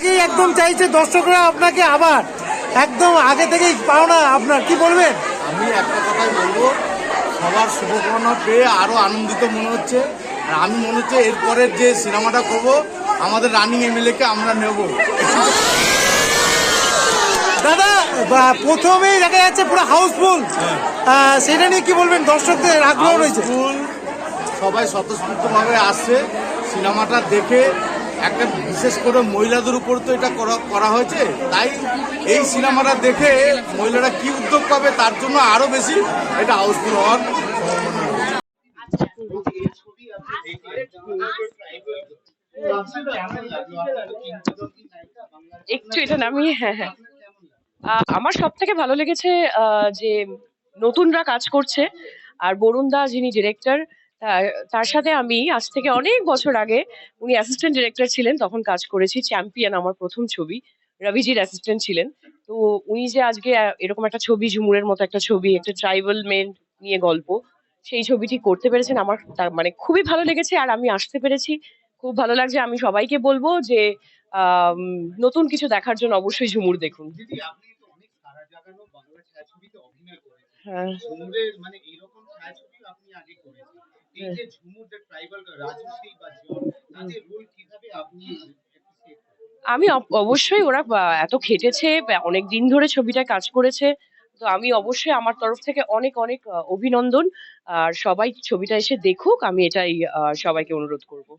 আগেই একদম চাইছে দর্শকরা আপনাকে আবার একদম আগে থেকেই পাওনা আপনার, কি বলবেন? আমি একটা কথাই বলবো, সবার শুভকামনা পেয়ে আরও আনন্দিত মনে হচ্ছে। আর আমি মনে হচ্ছে এরপরের যে সিনেমাটা করব আমাদের রানিং এমএলএকে আমরা নেব। দাদা প্রথমেই দেখা যাচ্ছে পুরো হাউসফুল, সেটা নিয়ে কি বলবেন? দর্শকদের আগ্রহ রয়েছে, সবাই স্বতঃস্ফূর্তভাবে আসছে সিনেমাটা দেখে। একটা বিশেষ করে মহিলাদের উপর তো এটা করা হয়েছে, তাই এই সিনেমাটা দেখে মহিলারা কি উদ্যোগ পাবে তার জন্য আরো বেশি এটা হাউসফুল হওয়ার একটু এটা নামিয়ে। হ্যাঁ হ্যাঁ, আমার সব থেকে ভালো লেগেছে যে নতুনরা কাজ করছে, আর বরুণ দা যিনি ডিরেক্টর, তার সাথে আমি আজ থেকে অনেক বছর আগে, উনি অ্যাসিস্ট্যান্ট ডিরেক্টর ছিলেন, তখন কাজ করেছি। চ্যাম্পিয়ন আমার প্রথম ছবি, রবিজির অ্যাসিস্ট্যান্ট ছিলেন। তো উনি যে আজকে এরকম একটা ছবি, ঝুমুরের মতো একটা ছবি, একটা ট্রাইবাল মেন নিয়ে গল্প, সেই ছবিটি করতে পেরেছেন, আমার মানে খুবই ভালো লেগেছে। আর আমি আসতে পেরেছি, খুব ভালো লাগছে। আমি সবাইকে বলবো যে নতুন কিছু দেখার জন্য অবশ্যই ঝুমুর দেখুন। হ্যাঁ, আমি অবশ্যই, ওরা এত খেটেছে, অনেক দিন ধরে ছবিটা কাজ করেছে, তো আমি অবশ্যই আমার তরফ থেকে অনেক অনেক অভিনন্দন। আর সবাই ছবিটা এসে দেখুক, আমি এটাই সবাইকে অনুরোধ করব।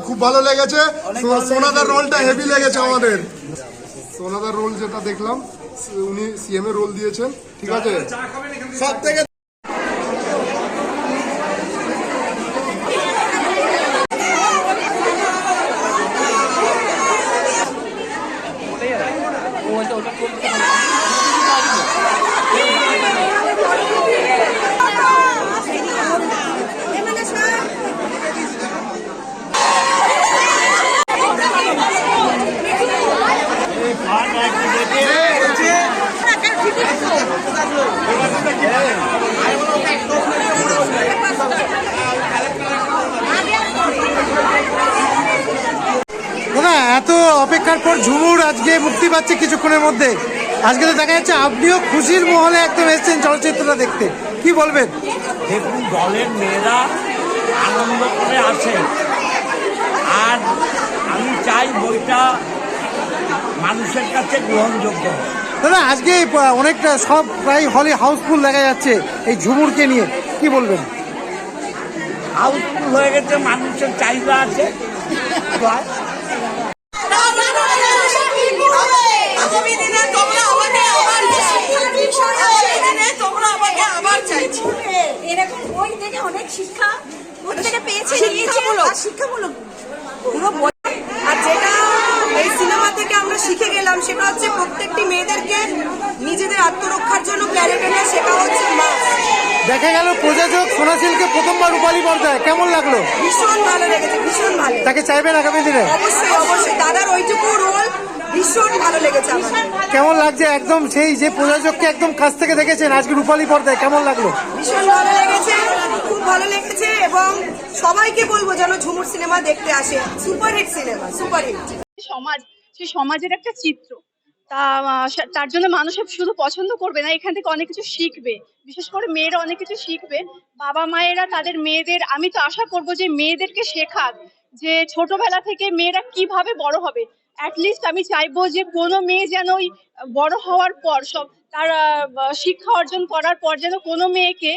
খুব ভালো লেগেছে। সোনাদার রোলটা হেভি লেগেছে আমাদের। সোনাদার রোল যেটা দেখলাম, উনি সিএম এর রোল দিয়েছেন, ঠিক আছে। সব থেকে দাদা, এত অপেক্ষার পর ঝুমুর আজকে মুক্তি পাচ্ছে কিছুক্ষণের মধ্যে। আজকে তো দেখা যাচ্ছে আপনিও খুশির মহলে একদম এসেছেন চলচ্চিত্রটা দেখতে, কি বলবেন? দেখুন, দলের মেয়েরা আনন্দ করে আসে, আর আমি চাই বইটা মানুষের কাছে গ্রহণযোগ্য। দাদা, আজকে অনেকটা সব প্রায় হলে হাউসফুল দেখা যাচ্ছে এই ঝুমুরকে নিয়ে, কি বলবেন? হাউসফুল হয়ে গেছে, মানুষের চাহিদা আছে। এরকম বই থেকে অনেক শিক্ষা থেকে পেয়েছি, শিক্ষামূলক পুরো বই। আর যেটা এই সিনেমা থেকে আমরা শিখে গেলাম সেটা হচ্ছে প্রত্যেকটি মেয়েদেরকে নিজেদের আত্মরক্ষার জন্য প্যারেডে শেখা হচ্ছে। দেখা গেল প্রযোজক সোনাশিলকে প্রথমবার রূপালী পর্দায়, কেমন লাগলো? ভীষণ ভালো লেগেছে, ভীষণ ভালো। তাকে চাইবেন আগামী দিনে? অবশ্যই অবশ্যই, দাদার ওইটুকু রোল ভীষণ ভালো লেগেছে। কেমন লাগছে একদম সেই যে প্রযোজককে একদম কাছ থেকে দেখেছেন আজকে রূপালী পর্দায়, কেমন লাগলো? ভীষণ ভালো লেগেছে, খুব ভালো লেগেছে, এবং সবাইকে বলবো যেন ঝুমুর সিনেমা দেখতে আসে। Superhit cinema, superhit. সমাজ, সেই সমাজের একটা চিত্র, তার জন্য মানুষ শুধু পছন্দ করবে না, এখান থেকে অনেক কিছু শিখবে, বিশেষ করে মেয়েরা অনেক কিছু শিখবে। বাবা মায়েরা তাদের মেয়েদের, আমি তো আশা করব যে মেয়েদেরকে শেখাক যে ছোটবেলা থেকে মেয়েরা কিভাবে বড় হবে। অ্যাটলিস্ট আমি চাইবো যে কোনো মেয়ে যেন বড় হওয়ার পর তার শিক্ষা অর্জন করার পর যেন কোনো মেয়েকে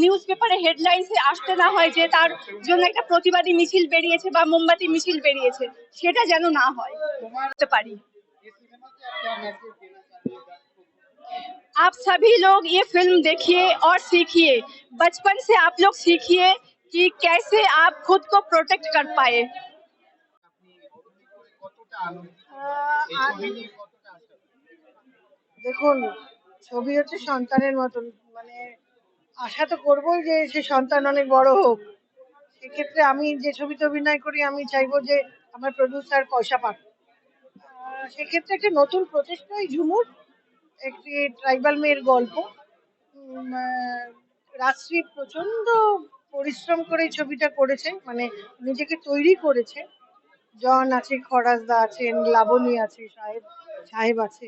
নিউজ পেপারে হেডলাইন্সে আসতে না হয় যে তার জন্য একটা প্রতিবাদী মিছিল বেরিয়েছে বা মোমবাতি মিছিল বেরিয়েছে, সেটা যেন না হয়। পারি आप सभी लोग ये फिल्म देखिए और सीखिए। बचपन से आप लोग सीखिए कि कैसे आप खुद को प्रोटेक्ट कर पाए। দেখুন, ছবি হচ্ছে সন্তানের মতন, মানে আশা তো করবোই যে সে সন্তান অনেক বড় হোক। সেক্ষেত্রে আমি যে ছবিতে অভিনয় করি আমি চাইবো যে আমার প্রডিউসার পয়সা পাক। সেক্ষেত্রে একটা নতুন প্রচেষ্টাই ঝুমুর, একটি ট্রাইবাল মেয়ের গল্প। রাজশ্রী প্রচন্ড পরিশ্রম করে এই ছবিটা করেছে, মানে নিজেকে তৈরি করেছে। জন আছে, খরাজদা আছেন, লাবণী আছে, সাহেব আছে।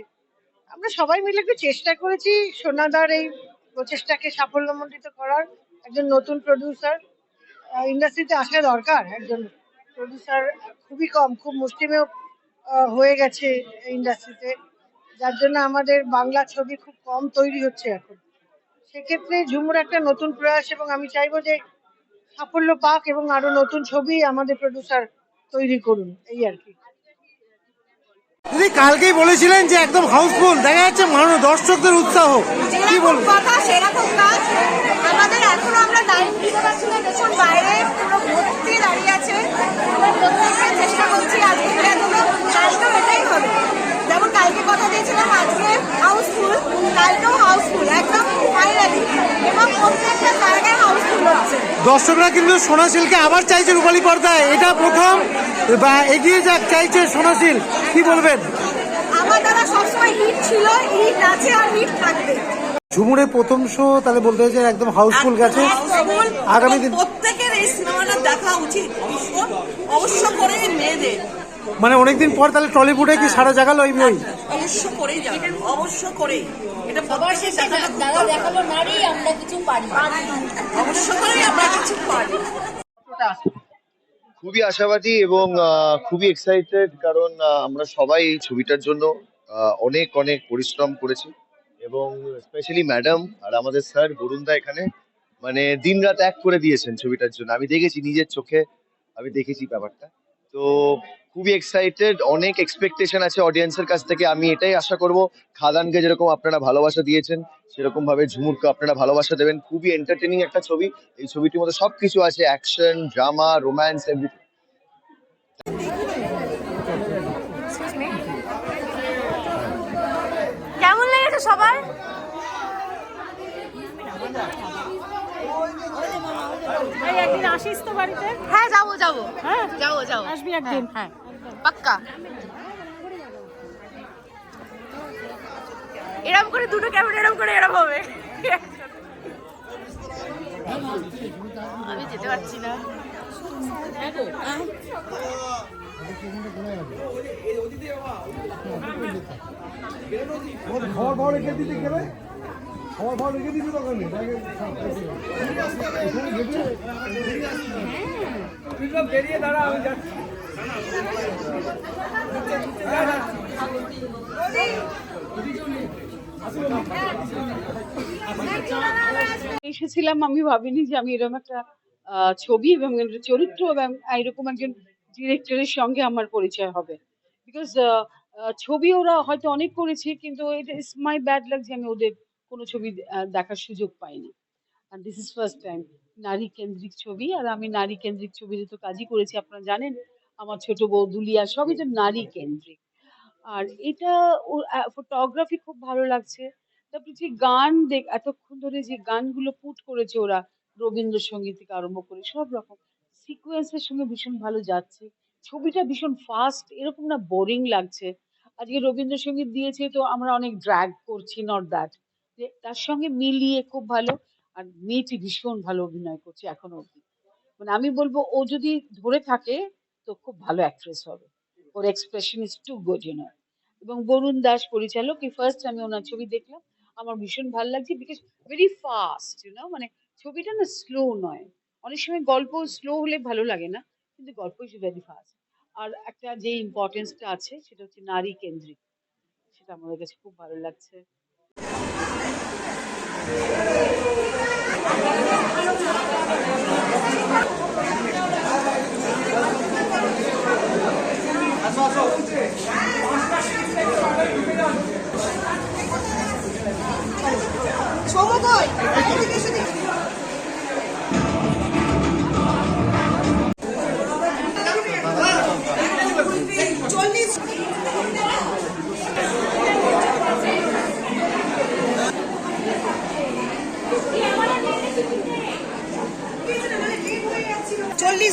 আমরা সবাই মিলে একটু চেষ্টা করেছি সোনাদার এই প্রচেষ্টাকে সাফল্যমণ্ডিত করার। একজন নতুন প্রডিউসার ইন্ডাস্ট্রিতে আসা দরকার, একজন প্রডিউসার খুবই কম, খুব মুষ্টিমেয় হয়ে গেছে ইন্ডাস্ট্রিতে, যার জন্য আমাদের বাংলা ছবি খুব কম তৈরি হচ্ছে এখন। সেক্ষেত্রে ঝুমুর একটা নতুন প্রয়াস, এবং আমি চাইবো যে সাফল্য পাক এবং আরো নতুন ছবি আমাদের প্রডিউসার তৈরি করুন, এই আর কি। দিদি কালকেই বলেছিলেন যে একদম হাউসফুল, দেখা যাচ্ছে মানুষ দর্শকদের উৎসাহ, কি বলবো? কথা সেরকম কাজ আমাদের এখনো আমরা টাইম দিতে পারছি না। দেখুন বাইরে পুরো ভর্তি দাঁড়িয়ে আছে, আমরা প্রত্যেকটা চেষ্টা করছি আজকে এতগুলো, কালকেও এটাই হবে। যেমন কালকে কথা দিয়েছিলাম আজকে হাউসফুল, কালকেও হাউসফুল, একদম ফাইনালি, এবং প্রত্যেকটা জায়গায় হাউসফুল হচ্ছে। দর্শকরা কিন্তু সোনাশিলকে আবার চাইছে রূপালী পর্দায়, এটা প্রথম বা এগিয়ে যাক চাইছে সোনাশিল, কি বলবেন? আমার দ্বারা সবসময় হিট ছিল, হিট আছে আর হিট থাকবে। ঝুমুরের প্রথম শো তাহলে বলতে হয়েছে একদম হাউসফুল গেছে। আগামী দিন প্রত্যেকের এই সিনেমাটা দেখা উচিত, অবশ্য করে মেয়েদের, মানে অনেকদিন পর তাহলে টলিউডে কি সারা জাগালো এই বই? অবশ্য করেই যাবে, অবশ্য করেই এটা সবার শেষে দাদা দেখালো নারী আমরা কিছু পারি, অবশ্য করেই আমরা কিছু পারি। খুবই আশাবাদী এবং খুবই এক্সাইটেড, কারণ আমরা সবাই এই ছবিটার জন্য অনেক অনেক পরিশ্রম করেছি, এবং স্পেশালি ম্যাডাম আর আমাদের স্যার বরুণদা এখানে মানে দিনরাত এক করে দিয়েছেন ছবিটার জন্য। আমি দেখেছি, নিজের চোখে আমি দেখেছি ব্যাপারটা। তো খুবই এক্সাইটেড, অনেক এক্সপেকটেশন আছে অডিয়েন্সের কাছ থেকে। আমি এটাই আশা করব খাদানকে যেরকম আপনারা ভালোবাসা দিয়েছেন সেরকম ভাবে ঝুমুরকে আপনারা ভালোবাসা দেবেন। খুবই এন্টারটেনিং একটা ছবি, এই ছবিটির মধ্যে সবকিছু আছে, অ্যাকশন, ড্রামা, রোম্যান্স, এভরিথিং। কেমন লেগেছে সবার? একদিন আসিস তো বাড়িতে? হ্যাঁ যাবো যাবো, হ্যাঁ যাবো যাবো, আসবি একদিন। হ্যাঁ পাক্কা। এরম করে দুটো ক্যামেরা এরম করে এরম হবে। আমি যেতে পারছি না। খাবার ভালো রেখে দিতে গেলে, খাবার ভালো রেখে দিতে দোকানে বেরিয়ে দাঁড়া, আমি যাচ্ছি। এসেছিলাম, আমি ভাবিনি যে আমি এরকম একটা ছবি এবং চরিত্র এবং এরকম একজন ডিরেক্টরের সঙ্গে আমার পরিচয় হবে। বিকজ ছবি ওরা হয়তো অনেক করেছে, কিন্তু এটা ইস মাই ব্যাড লাক যে আমি ওদের কোনো ছবি দেখার সুযোগ পাইনি। আর দিস ইজ ফার্স্ট টাইম নারী কেন্দ্রিক ছবি, আর আমি নারী কেন্দ্রিক ছবিতে তো কাজই করেছি, আপনারা জানেন। আমার ছোট বউ দুলিয়া সবই তো নারী কেন্দ্রিক। আর এটা ফটোগ্রাফি খুব ভালো লাগছে। তারপরে যে গান এতক্ষণ ধরে যে গানগুলো পুট করেছে ওরা, রবীন্দ্রসঙ্গীত থেকে আরম্ভ করে সব রকম সিকোয়েন্সের সঙ্গে ভীষণ ভালো যাচ্ছে। ছবিটা ভীষণ ফাস্ট, এরকম না বোরিং লাগছে। আজকে রবীন্দ্রসঙ্গীত দিয়েছে তো আমরা অনেক ড্র্যাগ করছি, নট দ্যাট, যে তার সঙ্গে মিলিয়ে খুব ভালো। আর মেয়েটি ভীষণ ভালো অভিনয় করছে এখন অব্দি, মানে আমি বলবো ও যদি ধরে থাকে তো খুব ভালো অ্যাক্ট্রেস হবে। ওর expression is too good, you know. এবং বরুণ দাস পরিচালক, এই ফার্স্ট আমি ওনার ছবি দেখলাম, আমার ভীষণ ভালো লাগছে। বিকজ ভেরি ফাস্ট, ইউনো, মানে ছবিটা না স্লো নয়। অনেক সময় গল্প স্লো হলে ভালো লাগে না, কিন্তু গল্প ইজ ভেরি ফাস্ট। আর একটা যে ইম্পর্টেন্সটা আছে সেটা হচ্ছে নারী কেন্দ্রিক, সেটা আমাদের কাছে খুব ভালো লাগছে।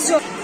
জন